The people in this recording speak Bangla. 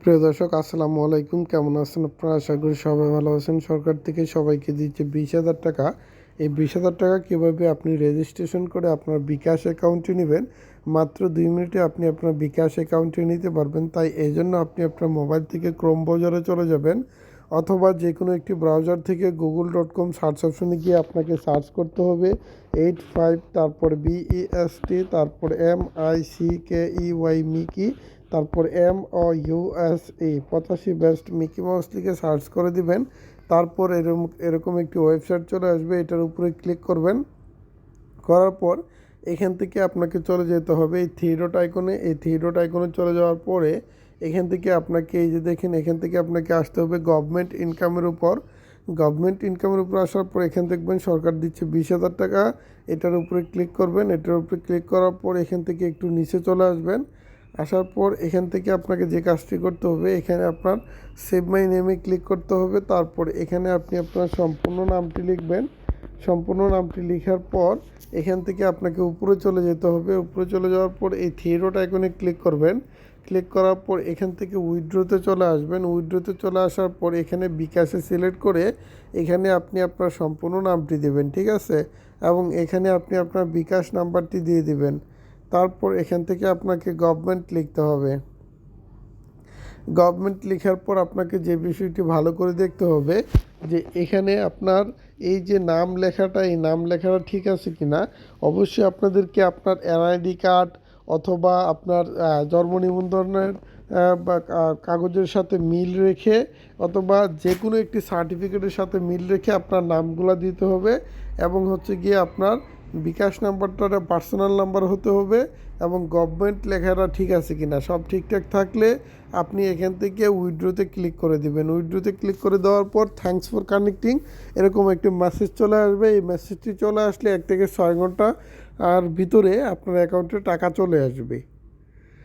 প্রিয় দর্শক, আসসালামু আলাইকুম। কেমন আছেন আপনারা? আশা করি সবাই ভালো আছেন। সরকার থেকে সবাইকে দিচ্ছে 20,000 টাকা। এই 20,000 টাকা কীভাবে আপনি রেজিস্ট্রেশন করে আপনার বিকাশ অ্যাকাউন্টে নেবেন, মাত্র 2 মিনিটে আপনি আপনার বিকাশ অ্যাকাউন্টে নিতে পারবেন। তাই এই জন্য আপনি আপনার মোবাইল থেকে ক্রোম ব্রাউজারে চলে যাবেন, অথবা যে কোনো একটি ব্রাউজার থেকে google.com সার্চ অপশনে গিয়ে আপনাকে সার্চ করতে হবে 85, তারপর BEST, তারপর MICKEY মিকি, তারপর MOUSE 85 বেস্ট মিকি মাউস লিখে সার্চ করে দিবেন। তারপর এরকম একটি ওয়েবসাইট চলে আসবে, এটার উপরে ক্লিক করবেন। করার পর এখান থেকে আপনাকে চলে যেতে হবে এই থ্রি ডট আইকনে চলে যাওয়ার পরে এখান থেকে আপনাকে এই যে দেখেন, এখান থেকে আপনাকে আসতে হবে গভর্নমেন্ট ইনকামের উপর। আসার পর এখান দেখবেন সরকার দিচ্ছে 20,000 টাকা। এটার উপরে ক্লিক করবেন। এটার উপরে ক্লিক করার পর এখান থেকে একটু নিচে চলে আসবেন। আসার পর এখান থেকে আপনাকে যে কাজটি করতে হবে, এখানে আপনার সেভ মাই নেমে ক্লিক করতে হবে। তারপর এখানে আপনি আপনার সম্পূর্ণ নামটি লিখবেন। সম্পূর্ণ নামটি লেখার পর এখান থেকে আপনাকে উপরে চলে যেতে হবে। উপরে চলে যাওয়ার পর এই থ্রি ডট আইকনে ক্লিক করবেন। ক্লিক করার পর এখান থেকে উইথড্রোতে চলে আসবেন। উইথড্রোতে চলে আসার পর এখানে বিকাশে সিলেক্ট করে এখানে আপনি আপনার সম্পূর্ণ নামটি দেবেন, ঠিক আছে? এবং এখানে আপনি আপনার বিকাশ নাম্বারটি দিয়ে দিবেন। তারপর এখান থেকে আপনাকে গভর্নমেন্ট লিখতে হবে। গভর্নমেন্ট লেখার পর আপনাকে যে বিষয়টি ভালো করে দেখতে হবে যে এখানে আপনার এই যে নাম লেখাটা, এই নাম লেখাটা ঠিক আছে কি না। অবশ্যই আপনাদেরকে আপনার এনআইডি কার্ড অথবা আপনার জন্ম নিবন্ধনের বা কাগজের সাথে মিল রেখে, অথবা যে কোনো একটি সার্টিফিকেটের সাথে মিল রেখে আপনার নামগুলো দিতে হবে। এবং হচ্ছে গিয়ে আপনার বিকাশ নাম্বারটা পার্সোনাল নাম্বার হতে হবে, এবং গভর্নমেন্ট লেখাটা ঠিক আছে কিনা। সব ঠিকঠাক থাকলে আপনি এখান থেকে উইথড্রোতে ক্লিক করে দিবেন। উইথড্রোতে ক্লিক করে দেওয়ার পর থ্যাঙ্কস ফর কানেক্টিং এরকম একটি মেসেজ চলে আসবে। এই মেসেজটি চলে আসলে 1 থেকে 6 ঘন্টা আর ভিতরে আপনার অ্যাকাউন্টে টাকা চলে আসবে।